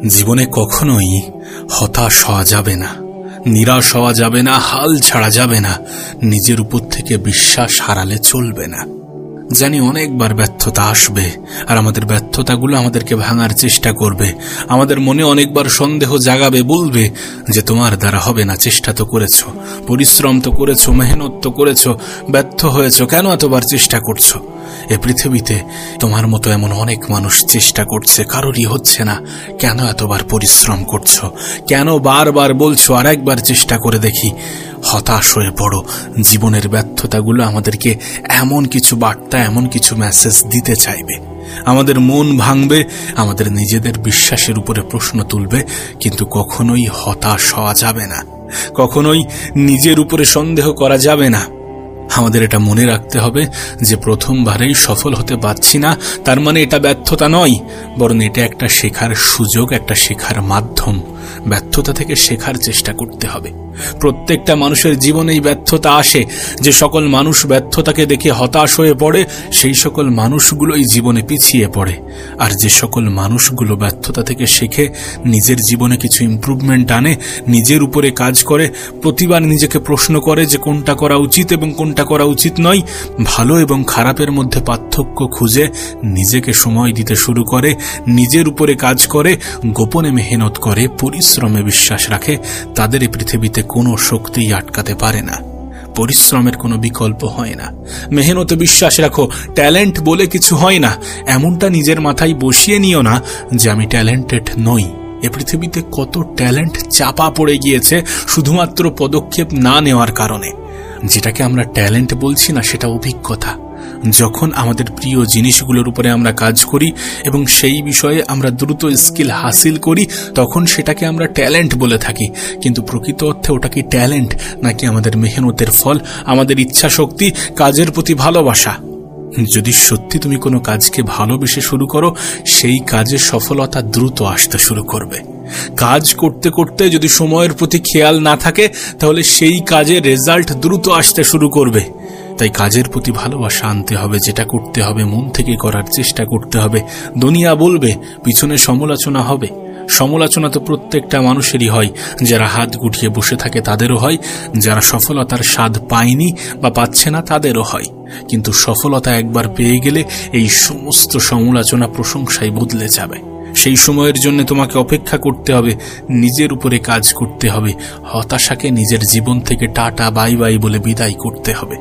জীবনে কখনোই হতাশ হওয়া যাবে না, নিরাশ হওয়া যাবে না, হাল ছাড়া যাবে না, নিজের উপর থেকে বিশ্বাস হারালে চলবে না। জানি অনেকবার ব্যর্থতা আসবে, আর আমাদের ব্যর্থতাগুলো আমাদেরকে ভাঙার চেষ্টা করবে। আমাদের মনে অনেকবার সন্দেহ জাগাবে, বলবে যে তোমার দ্বারা হবে না, চেষ্টা তো করেছো, পরিশ্রম তো করেছো, মেহনত তো করেছো, ব্যর্থ হয়েছো, কেন এতবার চেষ্টা করছো? এ পৃথিবীতে তোমার মতো এমন অনেক মানুষ চেষ্টা করছে, কারোরই হচ্ছে না, কেন এতবার পরিশ্রম করছো? কেন বারবার বলছো আর একবার চেষ্টা করে দেখি? হতাশ হয়ে পড়ো। জীবনের ব্যর্থতাগুলো আমাদেরকে এমন কিছু বার্তা, এমন কিছু মেসেজ দিতে চাইবে। আমাদের মন ভাঙবে, আমাদের নিজেদের বিশ্বাসের উপরে প্রশ্ন তুলবে, কিন্তু কখনোই হতাশ হওয়া যাবে না, কখনোই নিজের উপরে সন্দেহ করা যাবে না। আমাদের এটা মনে রাখতে হবে যে প্রথমবারেই সফল হতে পারছি না তার মানে এটা ব্যর্থতা নয়, বরং এটা একটা শেখার সুযোগ, একটা শেখার মাধ্যম। ব্যর্থতা থেকে শেখার চেষ্টা করতে হবে। প্রত্যেকটা মানুষের জীবনেই ব্যর্থতা আসে। যে সকল মানুষ ব্যর্থতাকে দেখে হতাশ হয়ে পড়ে, সেই সকল মানুষগুলোই জীবনে পিছিয়ে পড়ে। আর যে সকল মানুষগুলো ব্যর্থতা থেকে শেখে, নিজের জীবনে কিছু ইমপ্রুভমেন্ট আনে, নিজের উপরে কাজ করে, প্রতিবার নিজেকে প্রশ্ন করে যে কোনটা করা উচিত এবং কোনটা করা উচিত নয়, ভালো এবং খারাপের মধ্যে পার্থক্য খুঁজে নিজেকে সময় দিতে শুরু করে, নিজের উপরে কাজ করে, গোপনে মেহনত করে, পরিশ্রমে বিশ্বাস রাখে, তাদের এই পৃথিবীতে কোনো শক্তিই আটকাতে পারে না। পরিশ্রমের কোনো বিকল্প হয় না। মেহনতে বিশ্বাস রাখো, ট্যালেন্ট বলে কিছু হয় না। এমনটা নিজের মাথায় বসিয়ে নিও না যে আমি ট্যালেন্টেড নই। এ পৃথিবীতে কত ট্যালেন্ট চাপা পড়ে গিয়েছে শুধুমাত্র পদক্ষেপ না নেওয়ার কারণে। যেটাকে আমরা ট্যালেন্ট বলছি না, সেটা অভিজ্ঞতা। যখন আমাদের প্রিয় জিনিসগুলোর উপরে আমরা কাজ করি এবং সেই বিষয়ে আমরা দ্রুত স্কিল হাসিল করি, তখন সেটাকে আমরা ট্যালেন্ট বলে থাকি। কিন্তু প্রকৃত অর্থে ওটা কি ট্যালেন্ট, নাকি আমাদের মেহনতের ফল, আমাদের ইচ্ছা শক্তি, কাজের প্রতি ভালোবাসা? যদি সত্যি তুমি কোনো কাজকে ভালোবেসে শুরু করো, সেই কাজে সফলতা দ্রুত আসতে শুরু করবে। কাজ করতে করতে যদি সময়ের প্রতি খেয়াল না থাকে, তাহলে সেই কাজে রেজাল্ট দ্রুত আসতে শুরু করবে। তাই কাজের প্রতি ভালোবাসা আনতে হবে, যেটা করতে হবে মন থেকে করার চেষ্টা করতে হবে। দুনিয়া বলবে, পিছনে সমালোচনা হবে। সমালোচনা তো প্রত্যেকটা মানুষেরই হয়। যারা হাত গুটিয়ে বসে থাকে তাদেরও হয়, যারা সফলতার স্বাদ পায়নি বা পাচ্ছে না তাদেরও হয়। কিন্তু সফলতা একবার পেয়ে গেলে এই সমস্ত সমালোচনা প্রশংসায় বদলে যাবে। সেই সময়ের জন্য তোমাকে অপেক্ষা করতে হবে, নিজের উপরে কাজ করতে হবে, হতাশাকে নিজের জীবন থেকে টাটা বাই বাই বলে বিদায় করতে হবে।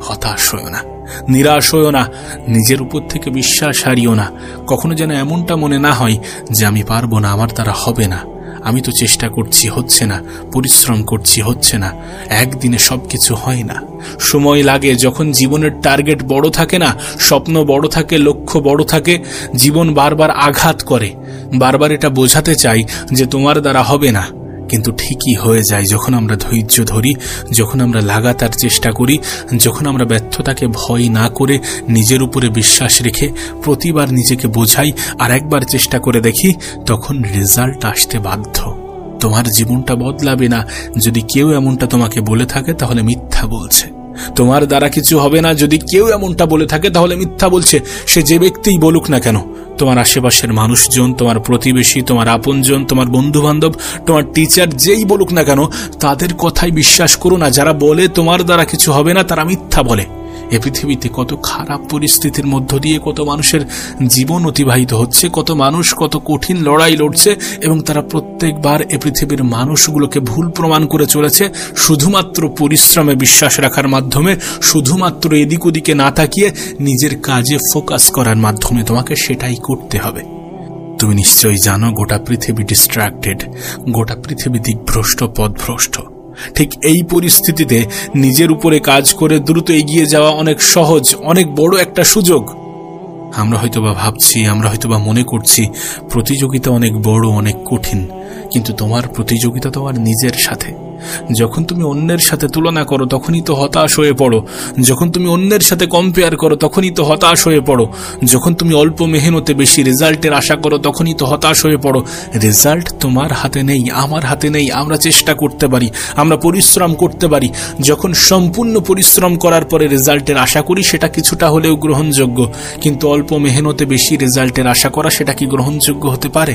হতাশ হয়েও না, নিরাশ হয়েও না, নিজের উপর থেকে বিশ্বাস হারিও না। কখনো যেন এমনটা মনে না হয় যে আমি পারবো না, আমার দ্বারা হবে না, আমি তো চেষ্টা করছি, হচ্ছে না, পরিশ্রম করছি, হচ্ছে না। একদিনে সবকিছু হয় না, সময় লাগে। যখন জীবনের টার্গেট বড় থাকে না, স্বপ্ন বড় থাকে, লক্ষ্য বড় থাকে, জীবন বারবার আঘাত করে, বারবার এটা বোঝাতে চাই যে তোমার দ্বারা হবে না, কিন্তু ঠিকই হয়ে যায় যখন আমরা ধৈর্য ধরি, যখন আমরা লাগাতার চেষ্টা করি, যখন আমরা ব্যর্থতাকে ভয় না করে নিজের উপরে বিশ্বাস রেখে প্রতিবার নিজেকে বোঝাই আর একবার চেষ্টা করে দেখি, তখন রেজাল্ট আসতে বাধ্য। তোমার জীবনটা বদলাবে না যদি কেউ এমনটা তোমাকে বলে থাকে, তাহলে মিথ্যা বলছে। তোমার দ্বারা কিছু হবে না যদি কেউ এমনটা বলে থাকে, তাহলে মিথ্যা বলছে। সে যে ব্যক্তিই বলুক না কেন, তোমার আশেপাশের মানুষজন, তোমার প্রতিবেশী, তোমার আপনজন, তোমার বন্ধু বান্ধব, তোমার টিচার, যেই বলুক না কেন, তাদের কথাই বিশ্বাস করো না। যারা বলে তোমার দ্বারা কিছু হবে না, তারা মিথ্যা বলে। এ পৃথিবীতে কত খারাপ পরিস্থিতির মধ্য দিয়ে কত মানুষের জীবন অতিবাহিত হচ্ছে, কত মানুষ কত কঠিন লড়াই লড়ছে, এবং তারা প্রত্যেকবার এ পৃথিবীর মানুষগুলোকে ভুল প্রমাণ করে চলেছে শুধুমাত্র পরিশ্রমে বিশ্বাস রাখার মাধ্যমে, শুধুমাত্র এদিক ওদিকে না তাকিয়ে নিজের কাজে ফোকাস করার মাধ্যমে। তোমাকে সেটাই করতে হবে। তুমি নিশ্চয়ই জানো গোটা পৃথিবী ডিস্ট্রাক্টেড, গোটা পৃথিবী দিকভ্রষ্ট, পথভ্রষ্ট। ঠিক এই পরিস্থিতিতে নিজের উপরে কাজ করে দ্রুত এগিয়ে যাওয়া অনেক সহজ, অনেক বড় একটা সুযোগ। আমরা হয়তোবা ভাবছি, আমরা হয়তোবা মনে করছি প্রতিযোগিতা অনেক বড়, অনেক কঠিন, কিন্তু তোমার প্রতিযোগিতা তোমার নিজের সাথে। যখন তুমি অন্যের সাথে তুলনা করো তখনই তো হতাশ হয়ে পড়ো, যখন তুমি অন্যের সাথে কম্পেয়ার করো তখনই তো হতাশ হয়ে পড়ো, যখন তুমি অল্প মেহনতে বেশি রেজাল্টের আশা করো তখনই তো হতাশ হয়ে পড়ো। রেজাল্ট তোমার হাতে নেই, আমার হাতে নেই। আমরা চেষ্টা করতে পারি, আমরা পরিশ্রম করতে পারি। যখন সম্পূর্ণ পরিশ্রম করার পরে রেজাল্টের আশা করি সেটা কিছুটা হলেও গ্রহণযোগ্য, কিন্তু অল্প মেহনতে বেশি রেজাল্টের আশা করা সেটা কি গ্রহণযোগ্য হতে পারে?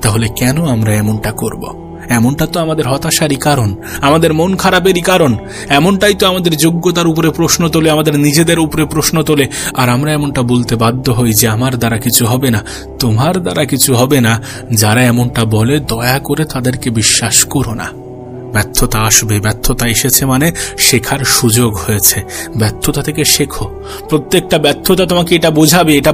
তাহলে কেন আমরা এমনটা করব? এমনটা তো আমাদের হতাশারই কারণ, আমাদের মন খারাপেরই কারণ। এমনটাই তো আমাদের যোগ্যতার উপরে প্রশ্ন তোলে, আমাদের নিজেদের উপরে প্রশ্ন তোলে। আর আমরা এমনটা বলতে বাধ্য হই যে আমার দ্বারা কিছু হবে না, তোমার দ্বারা কিছু হবে না। যারা এমনটা বলে দয়া করে তাদেরকে বিশ্বাস করো না। ব্যর্থতা আসবে, ব্যর্থতা এসেছে মানে শেখার সুযোগ হয়েছে। ব্যর্থতা থেকে শেখো। প্রত্যেকটা ব্যর্থতা তোমাকে এটা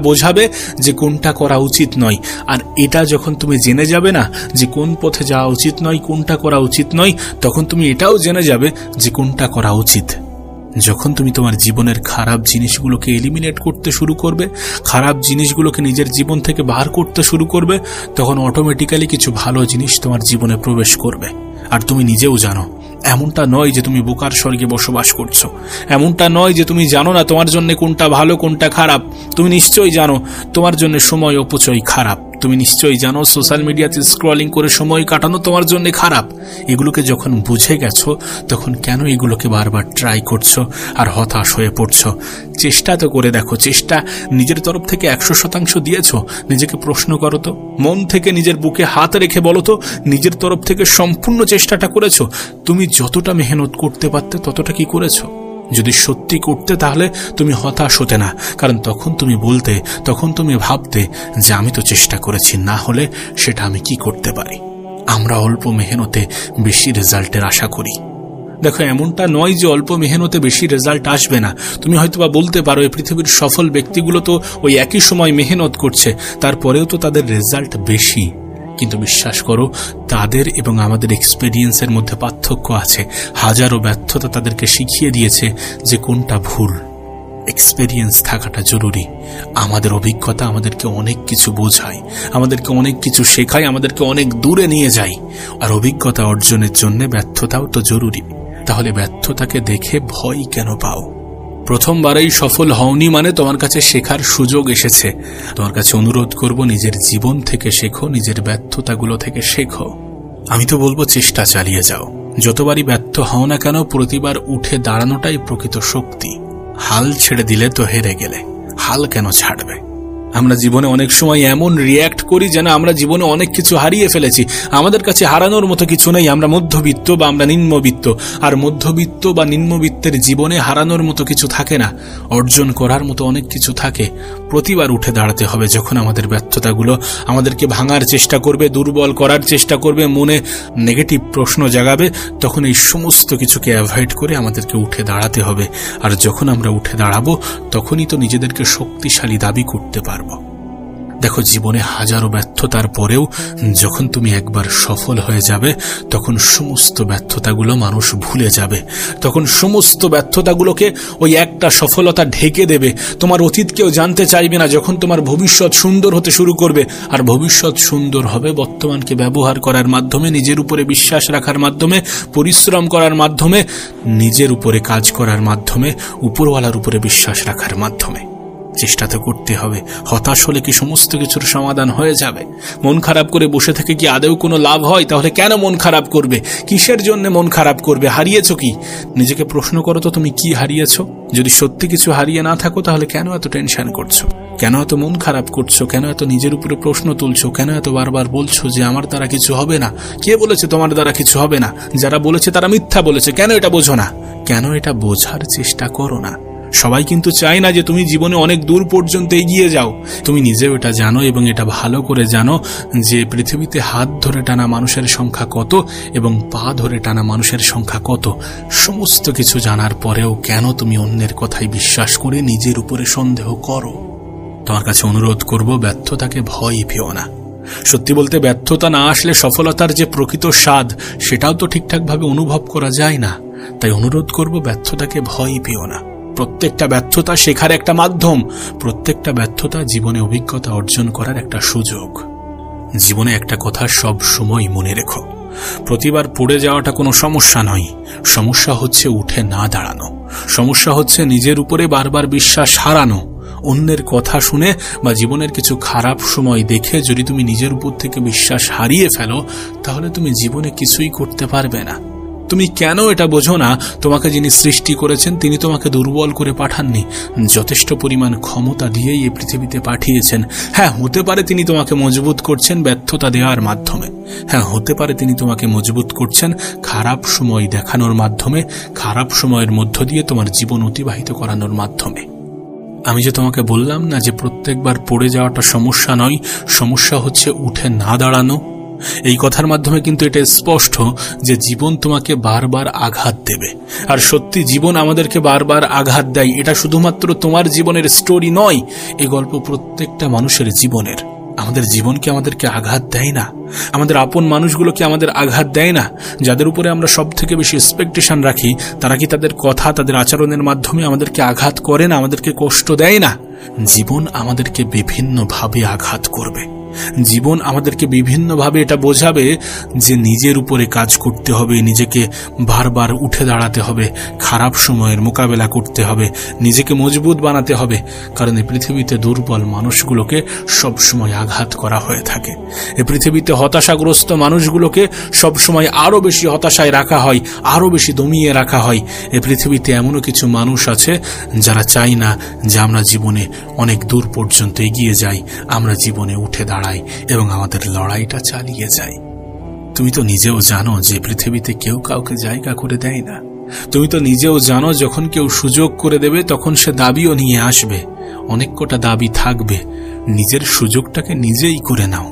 বোঝাবে যে কোনটা করা উচিত নয়। আর এটা যখন তুমি জেনে যাবে না যে কোন পথে যাওয়া উচিত নয়, কোনটা করা উচিত নয়, তখন তুমি এটাও জেনে যাবে যে কোনটা করা উচিত। যখন তুমি তোমার জীবনের খারাপ জিনিসগুলোকে এলিমিনেট করতে শুরু করবে, খারাপ জিনিসগুলোকে নিজের জীবন থেকে বার করতে শুরু করবে, তখন অটোমেটিক্যালি কিছু ভালো জিনিস তোমার জীবনে প্রবেশ করবে। আর তুমি নিজেও জানো, এমনটা নয় যে তুমি বোকার স্বর্গে বসবাস করছো, এমনটা নয় যে তুমি জানো না তোমার জন্য কোনটা ভালো কোনটা খারাপ। তুমি নিশ্চয়ই জানো তোমার জন্য সময় অপচয় খারাপ। তুমি নিশ্চয়ই জানো সোশ্যাল মিডিয়াতে স্ক্রলিং করে সময় কাটানো তোমার জন্য খারাপ। এগুলোকে যখন বুঝে গেছো তখন কেন এগুলোকে বারবার ট্রাই করছো আর হতাশ হয়ে পড়ছো? চেষ্টা তো করে দেখো, চেষ্টা নিজের তরফ থেকে 100% দিয়েছো। নিজেকে প্রশ্ন করো তো, মন থেকে নিজের বুকে হাত রেখে বলো তো, নিজের তরফ থেকে সম্পূর্ণ চেষ্টাটা করেছো? তুমি যতটা মেহনত করতে পারতে ততটা কি করেছো? যদি সত্যি করতে তাহলে তুমি হতাশ হতে না, কারণ তখন তুমি বলতে, তখন তুমি ভাবতে যে আমি তো চেষ্টা করেছি, না হলে সেটা আমি কি করতে পারি। আমরা অল্প মেহনতে বেশি রেজাল্টের আশা করি। দেখো, এমনটা নয় যে অল্প মেহনতে বেশি রেজাল্ট আসবে না। তুমি হয়তোবা বলতে পারো এই পৃথিবীর সফল ব্যক্তিগুলো তো ওই একই সময় মেহনত করছে, তারপরেও তো তাদের রেজাল্ট বেশি। কিন্তু বিশ্বাস করো, তাদের এবং আমাদের এক্সপেরিয়েন্সের মধ্যে পার্থক্য আছে। হাজারো ব্যর্থতা তাদেরকে শিখিয়ে দিয়েছে যে কোনটা ভুল। এক্সপেরিয়েন্স থাকাটা জরুরি। আমাদের অভিজ্ঞতা আমাদেরকে অনেক কিছু বোঝায়, আমাদেরকে অনেক কিছু শেখায়, আমাদেরকে অনেক দূরে নিয়ে যায়। আর অভিজ্ঞতা অর্জনের জন্য ব্যর্থতাও তো জরুরি। তাহলে ব্যর্থতাকে দেখে ভয় কেন পাও? প্রথমবারেই সফল হওনি মানে তোমার কাছে শেখার সুযোগ এসেছে। তোমার কাছে অনুরোধ করব, নিজের জীবন থেকে শেখো, নিজের ব্যর্থতাগুলো থেকে শেখো। আমি তো বলবো চেষ্টা চালিয়ে যাও। যতবারই ব্যর্থ হও না কেন, প্রতিবার উঠে দাঁড়ানোটাই প্রকৃত শক্তি। হাল ছেড়ে দিলে তো হেরে গেলে, হাল কেন ছাড়বে? আমরা জীবনে অনেক সময় এমন রিয়্যাক্ট করি যেন আমরা জীবনে অনেক কিছু হারিয়ে ফেলেছি। আমাদের কাছে হারানোর মতো কিছু নেই। আমরা মধ্যবিত্ত বা আমরা নিম্নবিত্ত, আর মধ্যবিত্ত বা নিম্নবিত্তের জীবনে হারানোর মতো কিছু থাকে না, অর্জন করার মতো অনেক কিছু থাকে। প্রতিবার উঠে দাঁড়াতে হবে। যখন আমাদের ব্যর্থতাগুলো আমাদেরকে ভাঙার চেষ্টা করবে, দুর্বল করার চেষ্টা করবে, মনে নেগেটিভ প্রশ্ন জাগাবে, তখন এই সমস্ত কিছুকে অ্যাভয়েড করে আমাদেরকে উঠে দাঁড়াতে হবে। আর যখন আমরা উঠে দাঁড়াবো তখনই তো নিজেদেরকে শক্তিশালী দাবি করতে পারবো। দেখো, জীবনে হাজারো ব্যর্থতার পরেও যখন তুমি একবার সফল হয়ে যাবে তখন সমস্ত ব্যর্থতাগুলো মানুষ ভুলে যাবে। তখন সমস্ত ব্যর্থতাগুলোকে ওই একটা সফলতা ঢেকে দেবে। তোমার অতীত কেউ জানতে চাইবে না। যখন তোমার ভবিষ্যৎ সুন্দর হতে শুরু করবে, আর ভবিষ্যৎ সুন্দর হবে বর্তমানকে ব্যবহার করার মাধ্যমে, নিজের উপরে বিশ্বাস রাখার মাধ্যমে, পরিশ্রম করার মাধ্যমে, নিজের উপরে কাজ করার মাধ্যমে, উপরওয়ালার উপরে বিশ্বাস রাখার মাধ্যমে। চেষ্টা তো করতে হবে। হতাশ হলে কি সমস্ত কিছুর সমাধান হয়ে যাবে? মন খারাপ করে বসে থেকে কি আদৌ কোনো লাভ হয়? তাহলে কেন মন খারাপ করবে? কিসের জন্য মন খারাপ করবে? হারিয়েছো কি? নিজেকে প্রশ্ন করো তো, তুমি কি হারিয়েছো? যদি সত্যি কিছু হারিয়ে না থাকো তাহলে কেন এত টেনশন করছো? কেন এত মন খারাপ করছো? কেন এত নিজের উপরে প্রশ্ন তুলছো? কেন এত বারবার বলছো যে আমার দ্বারা কিছু হবে না? কে বলেছে তোমার দ্বারা কিছু হবে না? যারা বলেছে তারা মিথ্যা বলেছে। কেন এটা বোঝো না? কেন এটা বোঝার চেষ্টা করো না? সবাই কিন্তু চায় না যে তুমি জীবনে অনেক দূর পর্যন্ত এগিয়ে যাও। তুমি নিজেও এটা জানো এবং এটা ভালো করে জানো যে পৃথিবীতে হাত ধরে টানা মানুষের সংখ্যা কত এবং পা ধরে টানা মানুষের সংখ্যা কত। সমস্ত কিছু জানার পরেও কেন তুমি অন্যের কথাই বিশ্বাস করে নিজের উপরে সন্দেহ করো? তোমার কাছে অনুরোধ করব, ব্যর্থতাকে ভয় পেও না। সত্যি বলতে, ব্যর্থতা না আসলে সফলতার যে প্রকৃত স্বাদ সেটাও তো ঠিকঠাকভাবে অনুভব করা যায় না। তাই অনুরোধ করব, ব্যর্থতাকে ভয় পেও না। প্রত্যেকটা ব্যর্থতা শেখার একটা মাধ্যম। প্রত্যেকটা ব্যর্থতা জীবনে অভিজ্ঞতা অর্জন করার একটা সুযোগ। জীবনে একটা কথা সব সময় মনে রেখো, প্রতিবার পড়ে যাওয়াটা কোনো সমস্যা নয়, সমস্যা হচ্ছে উঠে না দাঁড়ানো। সমস্যা হচ্ছে নিজের উপরে বারবার বিশ্বাস হারানো। অন্যের কথা শুনে বা জীবনের কিছু খারাপ সময় দেখে যদি তুমি নিজের উপর থেকে বিশ্বাস হারিয়ে ফেলো, তাহলে তুমি জীবনে কিছুই করতে পারবে না। তুমি কেন এটা বোঝো না? তোমাকে যিনি সৃষ্টি করেছেন তিনি তোমাকে দুর্বল করে পাঠাননি, যথেষ্ট পরিমাণ ক্ষমতা দিয়েই এই পৃথিবীতে পাঠিয়েছেন। হ্যাঁ, হতে পারে তিনি তোমাকে মজবুত করছেন ব্যর্থতা দেওয়ার মাধ্যমে। হ্যাঁ, হতে পারে তিনি তোমাকে মজবুত করছেন খারাপ সময় দেখানোর মাধ্যমে, খারাপ সময়ের মধ্য দিয়ে তোমার জীবন অতিবাহিত করানোর মাধ্যমে। আমি যে তোমাকে বললাম না যে প্রত্যেকবার পড়ে যাওয়াটা সমস্যা নয়, সমস্যা হচ্ছে উঠে না দাঁড়ানো। এই কথার মাধ্যমে কিন্তু এটা স্পষ্ট যে জীবন তোমাকে বারবার আঘাত দেবে। আর সত্যি জীবন আমাদেরকে বারবার আঘাত দেয়। এটা শুধুমাত্র তোমার জীবনের স্টোরি নয়, এই গল্প প্রত্যেকটা মানুষের জীবনের। আমাদের জীবন কি আমাদেরকে আঘাত দেয় না? আমাদের আপন মানুষগুলোকে আমাদের আঘাত দেয় না? যাদের উপরে আমরা সব থেকে বেশি এক্সপেকটেশন রাখি, তারা কি তাদের কথা, তাদের আচরণের মাধ্যমে আমাদেরকে আঘাত করে না, আমাদেরকে কষ্ট দেয় না? জীবন আমাদেরকে বিভিন্নভাবে আঘাত করবে। জীবন আমাদেরকে বিভিন্নভাবে এটা বোঝাবে যে নিজের উপরে কাজ করতে হবে, নিজেকে বারবার উঠে দাঁড়াতে হবে, খারাপ সময়ের মোকাবেলা করতে হবে, নিজেকে মজবুত বানাতে হবে। কারণ এই পৃথিবীতে দুর্বল মানুষগুলোকে সবসময় আঘাত করা হয়ে থাকে। এই পৃথিবীতে হতাশাগ্রস্ত মানুষগুলোকে সবসময় আরো বেশি হতাশায় রাখা হয়, আরো বেশি দমিয়ে রাখা হয়। এই পৃথিবীতে এমনও কিছু মানুষ আছে যারা চায় না যে আমরা জীবনে অনেক দূর পর্যন্ত এগিয়ে যাই, আমরা জীবনে উঠে দাঁড়াই এবং আমাদের লড়াইটা চালিয়ে যাই। তুমি তো নিজেও জানো যে পৃথিবীতে কেউ কাউকে জায়গা করে দেয় না। তুমি তো নিজেও জানো যখন কেউ সুযোগ করে দেবে তখন সে দাবিও নিয়ে আসবে। অনেক কটা দাবি থাকবে। নিজের সুযোগটাকে নিজেই করে নাও,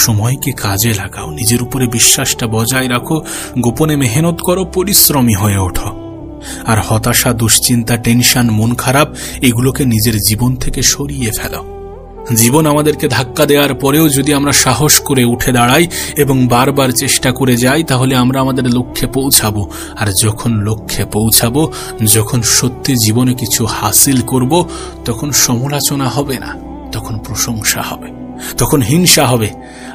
সময়কে কাজে লাগাও, নিজের উপরে বিশ্বাসটা বজায় রাখো, গোপনে মেহনত করো, পরিশ্রমী হয়ে ওঠো। আর হতাশা, দুশ্চিন্তা, টেনশন, মন খারাপ এগুলোকে নিজের জীবন থেকে সরিয়ে ফেলো। জীবন আমাদেরকে ধাক্কা দেওয়ার পরেও যদি আমরা সাহস করে উঠে দাঁড়াই এবং বারবার চেষ্টা করে যাই, তাহলে আমরা আমাদের লক্ষ্যে পৌঁছাবো। আর যখন লক্ষ্যে পৌঁছাবো, যখন সত্যি জীবনে কিছু হাসিল করব, তখন সমালোচনা হবে না, তখন প্রশংসা হবে, তখন হিংসা হবে।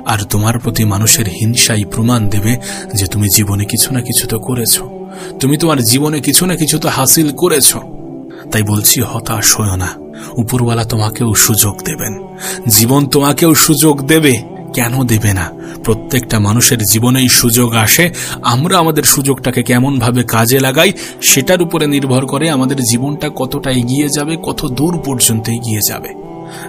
আর তোমার প্রতি মানুষের হিংসাই প্রমাণ দেবে যে তুমি জীবনে কিছু না কিছু তো করেছো, তুমি তোমার জীবনে কিছু না কিছু তো হাসিল করেছো। তাই বলছি, হতাশ হয়ো না। উপরওয়ালা তোমাকেও সুযোগ দেবেন, জীবন তোমাকেও সুযোগ দেবে। কেন দেবে না? প্রত্যেকটা মানুষের জীবনেই সুযোগ আসে। আমরা আমাদের সুযোগটাকে কেমন ভাবে কাজে লাগাই সেটার উপরে নির্ভর করে আমাদের জীবনটা কতটা এগিয়ে যাবে, কত দূর পর্যন্ত এগিয়ে যাবে।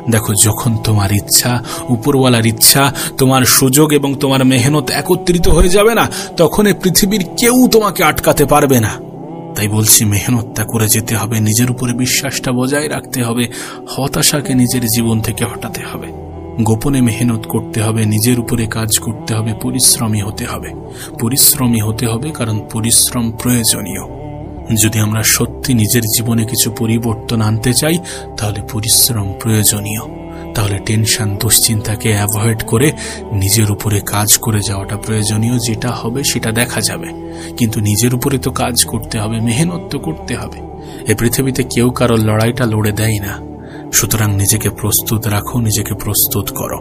দেখো, যখন তোমার ইচ্ছা, উপরওয়ালার ইচ্ছা, তোমার সুযোগ এবং তোমার মেহনত একত্রিত হয়ে যাবে না, তখন এই পৃথিবীর কেউ তোমাকে আটকাতে পারবে না। তাই বলছি, মেহনতটা করে যেতে হবে, নিজের উপরে বিশ্বাসটা বজায় রাখতে হবে, হতাশাকে নিজের জীবন থেকে হটাতে হবে, গোপনে মেহনত করতে হবে, নিজের উপরে কাজ করতে হবে, পরিশ্রমী হতে হবে। পরিশ্রমী হতে হবে কারণ পরিশ্রম প্রয়োজনীয়। যদি আমরা সত্যি নিজের জীবনে কিছু পরিবর্তন আনতে চাই, তাহলে পরিশ্রম প্রয়োজনীয়। তাহলে টেনশন, দুশ্চিন্তাকে অ্যাভয়েড করে নিজের উপরে কাজ করে যাওয়াটা প্রয়োজনীয়। যেটা হবে সেটা দেখা যাবে, কিন্তু নিজের উপরে তো কাজ করতে হবে, মেহনত তো করতে হবে। এ পৃথিবীতে কেউ কারোর লড়াইটা লড়ে দেয় না। সুতরাং নিজেকে প্রস্তুত রাখো, নিজেকে প্রস্তুত করো,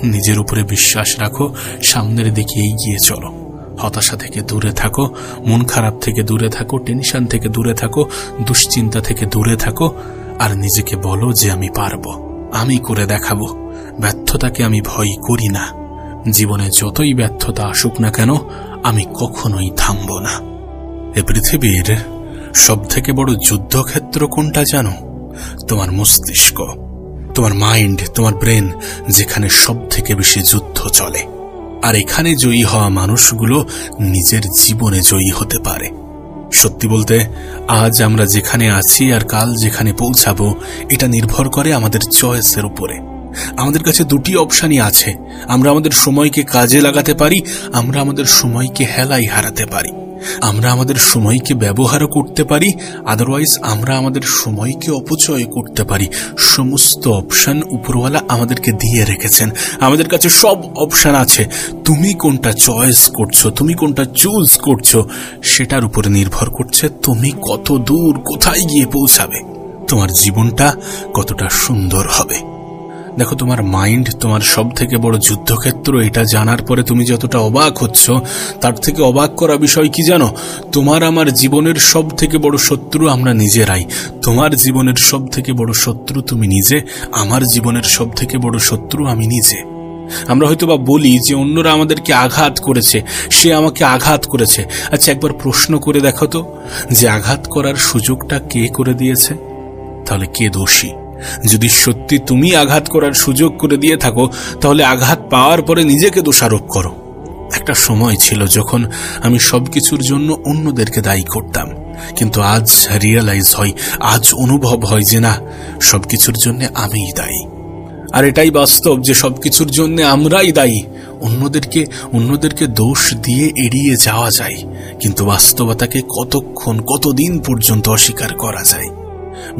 নিজের উপরে বিশ্বাস রাখো, সামনের দিকে এগিয়ে চলো। হতাশা থেকে দূরে থাকো, মন খারাপ থেকে দূরে থাকো, টেনশন থেকে দূরে থাকো, দুশ্চিন্তা থেকে দূরে থাকো। আর নিজেকে বলো যে আমি পারবো, আমি করে দেখাবো। ব্যর্থতাকে আমি ভয় করি না। জীবনে যতই ব্যর্থতা আসুক না কেন, আমি কখনোই থামব না। এ পৃথিবীর সব থেকে বড় যুদ্ধক্ষেত্র কোনটা জানো? তোমার মস্তিষ্ক, তোমার মাইন্ড, তোমার ব্রেন, যেখানে সব থেকে বেশি যুদ্ধ চলে। আর এখানে জয়ী হওয়া মানুষগুলো নিজের জীবনে জয়ী হতে পারে। সত্যি বলতে, আজ আমরা যেখানে আছি আর কাল যেখানে পৌঁছাবো, এটা নির্ভর করে আমাদের চয়েসের উপরে। আমাদের কাছে দুটি অপশনই আছে। আমরা আমাদের সময়কে কাজে লাগাতে পারি, আমরা আমাদের সময়কে হেলায় হারাতে পারি। আমরা আমাদের সময়কে ব্যবহারও করতে পারি, আদারওয়াইজ আমরা আমাদের সময়কে অপচয় করতে পারি। সমস্ত অপশন উপরওয়ালা আমাদেরকে দিয়ে রেখেছেন। আমাদের কাছে সব অপশন আছে। তুমি কোনটা চয়েস করছো, তুমি কোনটা চুজ করছো, সেটার উপরে নির্ভর করছে তুমি কত দূর, কোথায় গিয়ে পৌঁছাবে, তোমার জীবনটা কতটা সুন্দর হবে। দেখো, তোমার মাইন্ড তোমার সব থেকে বড় যুদ্ধক্ষেত্র। এটা জানার পরে তুমি যতটা অবাক হচ্ছ, তার থেকে অবাক করা বিষয় কি জানো? তোমার আমার জীবনের সব থেকে বড় শত্রু আমরা নিজেরাই। তোমার জীবনের সব থেকে বড় শত্রু তুমি নিজে, আমার জীবনের সব থেকে বড় শত্রু আমি নিজে। আমরা হয়তো বা বলি যে অন্যরা আমাদেরকে আঘাত করেছে, সে আমাকে আঘাত করেছে। আচ্ছা, একবার প্রশ্ন করে দেখো তো, যে আঘাত করার সুযোগটা কে করে দিয়েছে? তাহলে কে দোষী? যদি সত্যি তুমি আঘাত করার সুযোগ করে দিয়ে থাকো, তাহলে আঘাত পাওয়ার পরে নিজেকে দোষারোপ করো। একটা সময় ছিল যখন আমি সবকিছুর জন্য অন্যদেরকে দায়ী করতাম, কিন্তু আজ রিয়েলাইজ হয়, আজ অনুভব হয় যে না, সবকিছুর জন্য আমিই দায়ী। আর এটাই বাস্তব যে সবকিছুর জন্য আমরাই দায়ী। অন্যদেরকে দোষ দিয়ে এড়িয়ে যাওয়া যায়, কিন্তু বাস্তবতাকে কতদিন পর্যন্ত অস্বীকার করা যায়?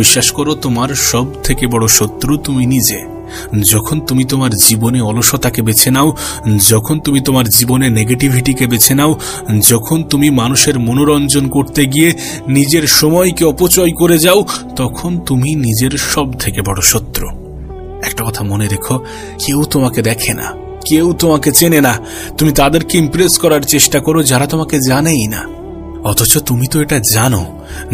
বিশ্বাস করো, তোমার সব থেকে বড় শত্রু তুমি নিজে। যখন তুমি তোমার জীবনে অলসতাকে বেছে নাও, যখন তুমি তোমার জীবনে নেগেটিভিটিকে বেছে নাও, যখন তুমি মানুষের মনোরঞ্জন করতে গিয়ে নিজের সময়কে অপচয় করে যাও, তখন তুমি নিজের সব থেকে বড় শত্রু। একটা কথা মনে রেখো, কেউ তোমাকে দেখে না, কেউ তোমাকে চেনে না। তুমি তাদেরকে ইমপ্রেস করার চেষ্টা করো যারা তোমাকে জানেই না। অথচ তুমি তো এটা জানো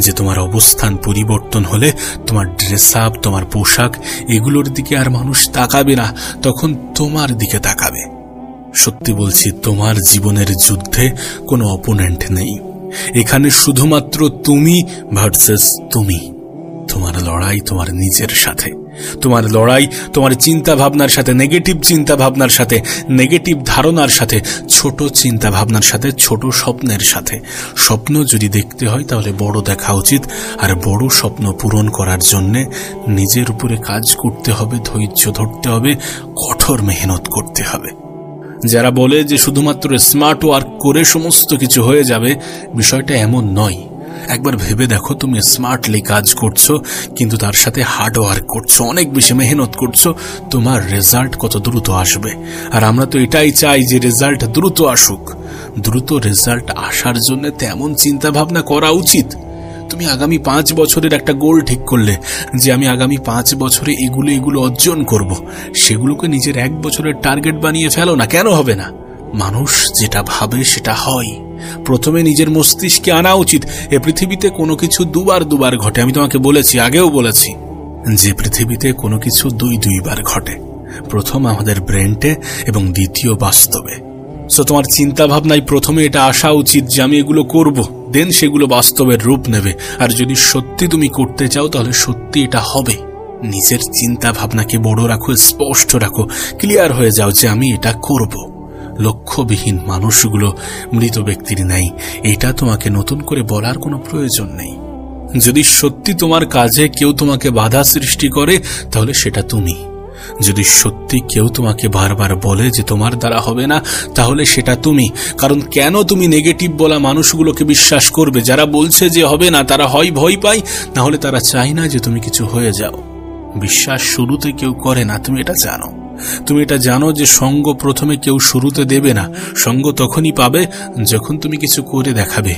যে তোমার অবস্থান পরিবর্তন হলে তোমার ড্রেস আপ, তোমার পোশাক, এগুলোর দিকে আর মানুষ তাকাবে না, তখন তোমার দিকে তাকাবে। সত্যি বলছি, তোমার জীবনের যুদ্ধে কোনো অপোনেন্ট নেই। এখানে শুধুমাত্র তুমি ভার্সেস তুমি। তোমার লড়াই তোমার নিজের সাথে, তোমার লড়াই তোমার চিন্তা ভাবনার সাথে, নেগেটিভ চিন্তা ভাবনার সাথে, নেগেটিভ ধারণার সাথে, ছোট চিন্তা ভাবনার সাথে, ছোট স্বপ্নের সাথে। স্বপ্ন যদি দেখতে হয় তাহলে বড় দেখা উচিত, আর বড় স্বপ্ন পূরণ করার জন্য নিজের উপরে কাজ করতে হবে, ধৈর্য ধরতে হবে, কঠোর মেহনত করতে হবে। যারা বলে যে শুধুমাত্র স্মার্ট ওয়ার্ক করে সমস্ত কিছু হয়ে যাবে, বিষয়টা এমন নয়। একবার ভেবে দেখো, তুমি স্মার্টলি কাজ করছো, কিন্তু তার সাথে হার্ড ওয়ার্ক করছো, অনেক বেশি মেহনত করছো, তোমার রেজাল্ট কত দ্রুত আসবে। আর আমরা তো এটাই চাই যে রেজাল্ট দ্রুত আসুক। দ্রুত রেজাল্ট আসার জন্য তেমন চিন্তা ভাবনা করা উচিত। তুমি আগামী 5 বছরের একটা গোল ঠিক করলে যে আমি আগামী 5 বছরে এগুলো অর্জন করব, সেগুলোকে নিজের 1 বছরের টার্গেট বানিয়ে ফেলো না। কেন হবে না? মানুষ যেটা ভাবে সেটা হয়। প্রথমে নিজের মস্তিষ্কে আনা উচিত। এ পৃথিবীতে কোনো কিছু দুবার ঘটে। আমি তোমাকে বলেছি, আগেও বলেছি, যে পৃথিবীতে কোনো কিছু 2 বার ঘটে। প্রথম আমাদের ব্রেনটে এবং দ্বিতীয় বাস্তবে। সো তোমার চিন্তা ভাবনায় প্রথমে এটা আসা উচিত যে আমি এগুলো করব, দেন সেগুলো বাস্তবের রূপ নেবে। আর যদি সত্যি তুমি করতে চাও তাহলে সত্যি এটা হবে। নিজের চিন্তা ভাবনাকে বড় রাখো, স্পষ্ট রাখো, ক্লিয়ার হয়ে যাও যে আমি এটা করব। লক্ষ্যবিহীন মানুষগুলো মৃত ব্যক্তির নাই, এটা তোমাকে নতুন করে বলার কোনো প্রয়োজন নেই। যদি সত্যি তোমার কাজে কেউ তোমাকে বাধা সৃষ্টি করে, তাহলে সেটা তুমি। যদি সত্যি কেউ তোমাকে বারবার বলে যে তোমার দ্বারা হবে না, তাহলে সেটা তুমি। কারণ কেন তুমি নেগেটিভ বলা মানুষগুলোকে বিশ্বাস করবে? যারা বলছে যে হবে না, তারা হয় ভয় পায়, না হলে তারা চায় না যে তুমি কিছু হয়ে যাও। বিশ্বাস শুরুতে কেউ করে না, তুমি এটা জানো। তুমি এটা জানো যে সঙ্গ প্রথমে কেউ শুরুতে দেবে না। সঙ্গ তখনই পাবে যখন তুমি কিছু করে দেখাবে।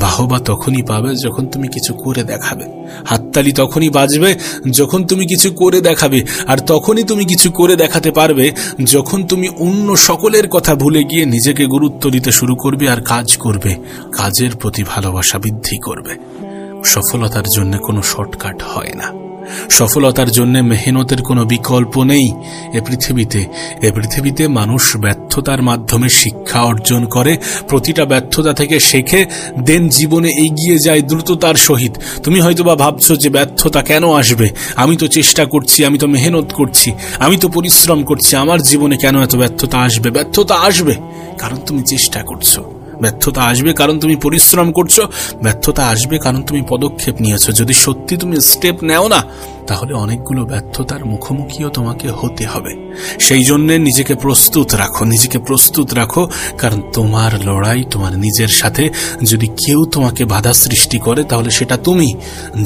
বাহবা তখনই পাবে যখন তুমি কিছু করে দেখাবে। হাততালি তখনই বাজবে যখন তুমি কিছু করে দেখাবে। আর তখনই তুমি কিছু করে দেখাতে পারবে যখন তুমি অন্য সকলের কথা ভুলে গিয়ে নিজেকে গুরুত্ব দিতে শুরু করবে আর কাজ করবে, কাজের প্রতি ভালোবাসা বৃদ্ধি করবে। সফলতার জন্য কোনো শর্টকাট হয় না। সফলতার জন্য মেহনতের কোনো বিকল্প নেই। এ পৃথিবীতে মানুষ ব্যর্থতার মাধ্যমে শিক্ষা অর্জন করে, প্রতিটা ব্যর্থতা থেকে শেখে, দেন জীবনে এগিয়ে যায় দ্রুততার সহিত। তুমি হয়তোবা ভাবছো যে ব্যর্থতা কেন আসবে? আমি তো চেষ্টা করছি, আমি তো মেহনত করছি, আমি তো পরিশ্রম করছি, আমার জীবনে কেন এত ব্যর্থতা আসবে? ব্যর্থতা আসবে কারণ তুমি চেষ্টা করছো। ব্যর্থতা আসবে কারণ তুমি পরিশ্রম করছো। ব্যর্থতা আসবে কারণ তুমি পদক্ষেপ নিয়েছো। যদি সত্যি তুমি স্টেপ নেও না, তাহলে অনেকগুলো ব্যর্থতার মুখোমুখিও তোমাকে হতে হবে। সেই জন্য নিজেকে প্রস্তুত রাখো, কারণ তোমার লড়াই তোমার নিজের সাথে। যদি কেউ তোমাকে বাধা সৃষ্টি করে, তাহলে সেটা তুমি।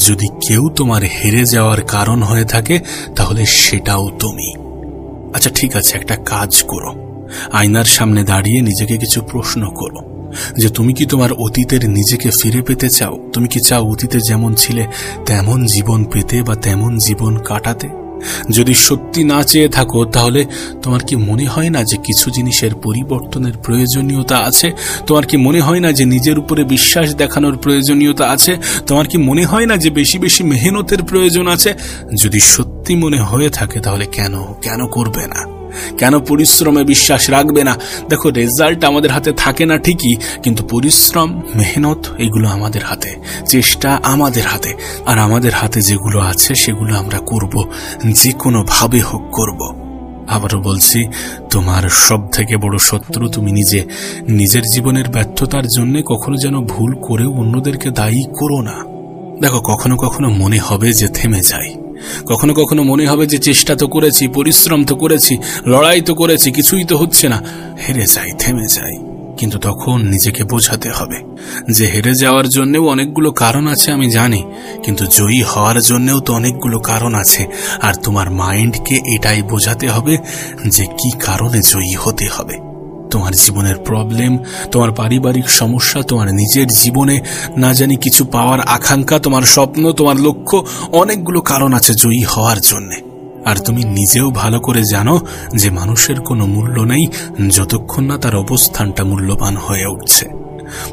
যদি কেউ তোমার হেরে যাওয়ার কারণ হয়ে থাকে, তাহলে সেটাও তুমি। আচ্ছা ঠিক আছে, একটা কাজ করো। আয়নার সামনে দাঁড়িয়ে নিজেকে কিছু প্রশ্ন করো যে তুমি কি তোমার অতীতের নিজেকে ফিরে পেতে চাও? তুমি কি চাও অতীতে যেমন ছিলে তেমন জীবন পেতে বা তেমন জীবন কাটাতে? যদি সত্যি না চেয়ে থাকো তাহলে তোমার কি মনে হয় না যে কিছু জিনিসের পরিবর্তনের প্রয়োজনীয়তা আছে? তোমার কি মনে হয় না যে নিজের উপরে বিশ্বাস দেখানোর প্রয়োজনীয়তা আছে? তোমার কি মনে হয় না যে বেশি বেশি মেহনতের প্রয়োজন আছে? যদি সত্যি মনে হয়ে থাকে তাহলে কেন করবে না? কেন পরিশ্রমে বিশ্বাস রাখবে না? দেখো, রেজাল্ট আমাদের হাতে থাকে না ঠিকই, কিন্তু পরিশ্রম, মেহনত এগুলো আমাদের হাতে, চেষ্টা আমাদের হাতে। আর আমাদের হাতে যেগুলো আছে সেগুলো আমরা করব, যে কোনো ভাবে হোক করব। আবারও বলছি, তোমার সব থেকে বড় শত্রু তুমি নিজে। নিজের জীবনের ব্যর্থতার জন্য কখনো যেন ভুল করেও অন্যদেরকে দায়ী করো না। দেখো, কখনো কখনো মনে হবে যে থেমে যাই, কখনো কখনো মনে হবে যে চেষ্টা তো করেছি, পরিশ্রম তো করেছি, লড়াই তো করেছি, কিছুই তো হচ্ছে না, হেরে যাই, থেমে যাই। কিন্তু তখন নিজেকে বোঝাতে হবে যে হেরে যাওয়ার জন্যও অনেকগুলো কারণ আছে, আমি জানি, কিন্তু জয়ী হওয়ার জন্যও তো অনেকগুলো কারণ আছে। আর তোমার মাইন্ডকে এটাই বোঝাতে হবে যে কি কারণে জয়ী হতে হবে। তোমার জীবনের প্রবলেম, তোমার পারিবারিক সমস্যা, তোমার নিজের জীবনে না জানি কিছু পাওয়ার আকাঙ্ক্ষা, তোমার স্বপ্ন, তোমার লক্ষ্য, অনেকগুলো কারণ আছে জয়ী হওয়ার জন্য। আর তুমি নিজেও ভালো করে জানো যে মানুষের কোনো মূল্য নেই যতক্ষণ না তার অবস্থানটা মূল্যবান হয়ে উঠছে।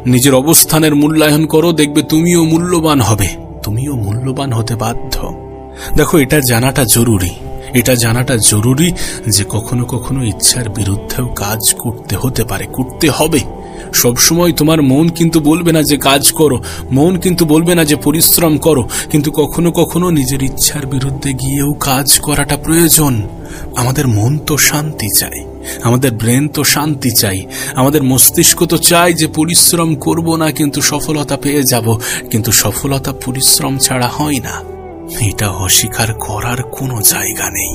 নিজের অবস্থানের মূল্যায়ন করো, দেখবে তুমিও মূল্যবান হবে, তুমিও মূল্যবান হতে বাধ্য। দেখো, এটা জানাটা জরুরি যে কখনো কখনো ইচ্ছার বিরুদ্ধেও কাজ করতে হতে পারে, করতে হবে। সবসময় তোমার মন কিন্তু বলবে না যে কাজ করো, মন কিন্তু বলবে না যে পরিশ্রম করো, কিন্তু কখনো কখনো নিজের ইচ্ছার বিরুদ্ধে গিয়েও কাজ করাটা প্রয়োজন। আমাদের মন তো শান্তি চাই, আমাদের ব্রেন তো শান্তি চাই, আমাদের মস্তিষ্ক তো চায় যে পরিশ্রম করব না কিন্তু সফলতা পেয়ে যাব, কিন্তু সফলতা পরিশ্রম ছাড়া হয় না। এটা অস্বীকার করার কোনো জায়গা নেই।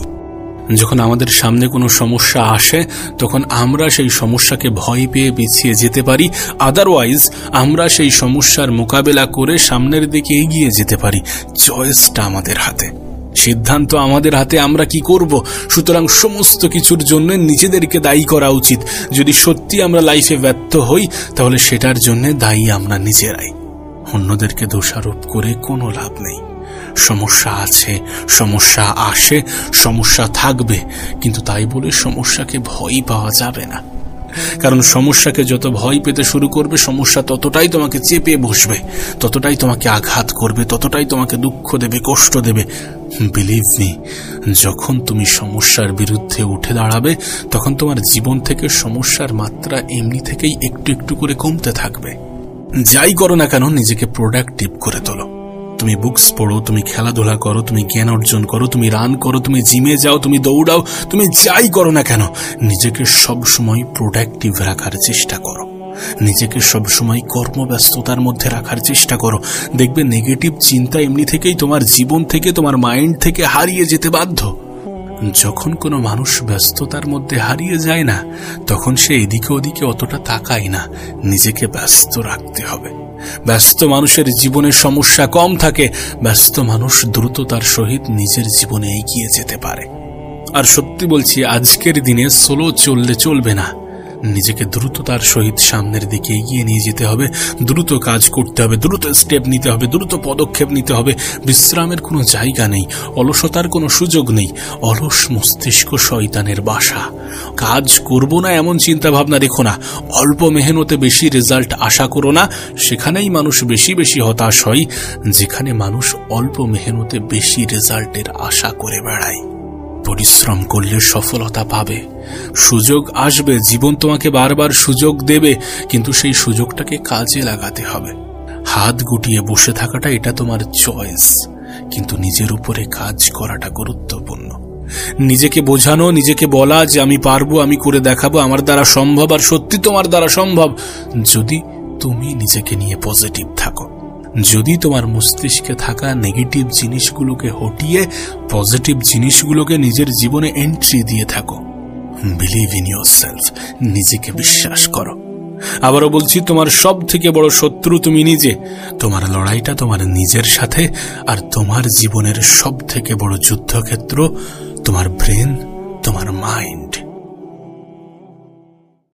যখন আমাদের সামনে কোনো সমস্যা আসে তখন আমরা সেই সমস্যাকে ভয় পেয়ে পিছিয়ে যেতে পারি, আদারওয়াইজ আমরা সেই সমস্যার মোকাবেলা করে সামনের দিকে এগিয়ে যেতে পারি। চয়েসটা আমাদের হাতে, সিদ্ধান্ত আমাদের হাতে, আমরা কি করব। সুতরাং সমস্ত কিছুর জন্য নিজেদেরকে দায়ী করা উচিত। যদি সত্যি আমরা লাইফে ব্যর্থ হই তাহলে সেটার জন্য দায়ী আমরা নিজেরাই। অন্যদেরকে দোষারোপ করে কোনো লাভ নেই। সমস্যা আছে, সমস্যা আসে, সমস্যা থাকবে, কিন্তু তাই বলে সমস্যাকে ভয় পাওয়া যাবে না। কারণ সমস্যাকে যত ভয় পেতে শুরু করবে, সমস্যা ততটাই তোমাকে চেপে বসবে, ততটাই তোমাকে আঘাত করবে, ততটাই তোমাকে দুঃখ দেবে, কষ্ট দেবে। বিলিভ মি, যখন তুমি সমস্যার বিরুদ্ধে উঠে দাঁড়াবে তখন তোমার জীবন থেকে সমস্যার মাত্রা এমনি থেকেই একটু একটু করে কমতে থাকবে। যাই করো না কেন, নিজেকে প্রোডাক্টিভ করে তোলো। তুমি বুকস পড়ো, তুমি খেলাধুলা করো, তুমি জ্ঞান অর্জন করো, তুমি রান করো, তুমি জিমে যাও, তুমি দৌড়াও, তুমি যাই করো না কেন, নিজেকে সবসময় প্রোডাক্টিভ রাখার চেষ্টা করো। নিজেকে সবসময় কর্মব্যস্ততার মধ্যে রাখার চেষ্টা করো। দেখবে নেগেটিভ চিন্তা এমনি থেকেই তোমার জীবন থেকে, তোমার মাইন্ড থেকে হারিয়ে যেতে বাধ্য। যখন কোনো মানুষ ব্যস্ততার মধ্যে হারিয়ে যায় না তখন সে এদিকে ওদিকে অতটা তাকায় না। নিজেকে ব্যস্ত রাখতে হবে। ব্যস্ত মানুষের জীবনে সমস্যা কম থাকে, ব্যস্ত মানুষ দ্রুততার সহিত নিজের জীবনে এগিয়ে যেতে পারে। আর সত্যি বলছি, আজকের দিনে স্লো চললে চলবে না। নিজেকে দ্রুততার সহিত সামনের দিকে এগিয়ে নিয়ে যেতে হবে, দ্রুত কাজ করতে হবে, দ্রুত স্টেপ নিতে হবে, দ্রুত পদক্ষেপ নিতে হবে। বিশ্রামের কোনো জায়গা নেই, অলসতার কোনো সুযোগ নেই। অলস মস্তিষ্ক শয়তানের বাসা। কাজ করব না এমন চিন্তা ভাবনা রেখো না, অল্প মেহনতে বেশি রেজাল্ট আশা করো না। সেখানেই মানুষ বেশি বেশি হতাশ হয়, যেখানে মানুষ অল্প মেহনতে বেশি রেজাল্টের আশা করে বেড়ায়। পরিশ্রম করলে সফলতা পাবে, সুযোগ আসবে, জীবন তোমাকে বারবার সুযোগ দেবে, কিন্তু সেই সুযোগটাকে কাজে লাগাতে হবে। হাত গুটিয়ে বসে থাকাটা এটা তোমার চয়েস, কিন্তু নিজের উপরে কাজ করাটা গুরুত্বপূর্ণ। নিজেকে বোঝানো, নিজেকে বলা যে আমি পারবো, আমি করে দেখাবো, আমার দ্বারা সম্ভব। আর সত্যি তোমার দ্বারা সম্ভব যদি তুমি নিজেকে নিয়ে পজিটিভ থাকো, যদি তোমার মস্তিষ্কে থাকা নেগেটিভ জিনিসগুলোকে হটিয়ে পজিটিভ জিনিসগুলোকে নিজের জীবনে এন্ট্রি দিয়ে থাকো। বিলিভ ইন ইয়োরসেলফ, নিজেকে বিশ্বাস করো। আবারও বলছি, তোমার সব থেকে বড় শত্রু তুমি নিজে। তোমার লড়াইটা তোমার নিজের সাথে, আর তোমার জীবনের সব থেকে বড় যুদ্ধক্ষেত্র তোমার ব্রেন, তোমার মাইন্ড।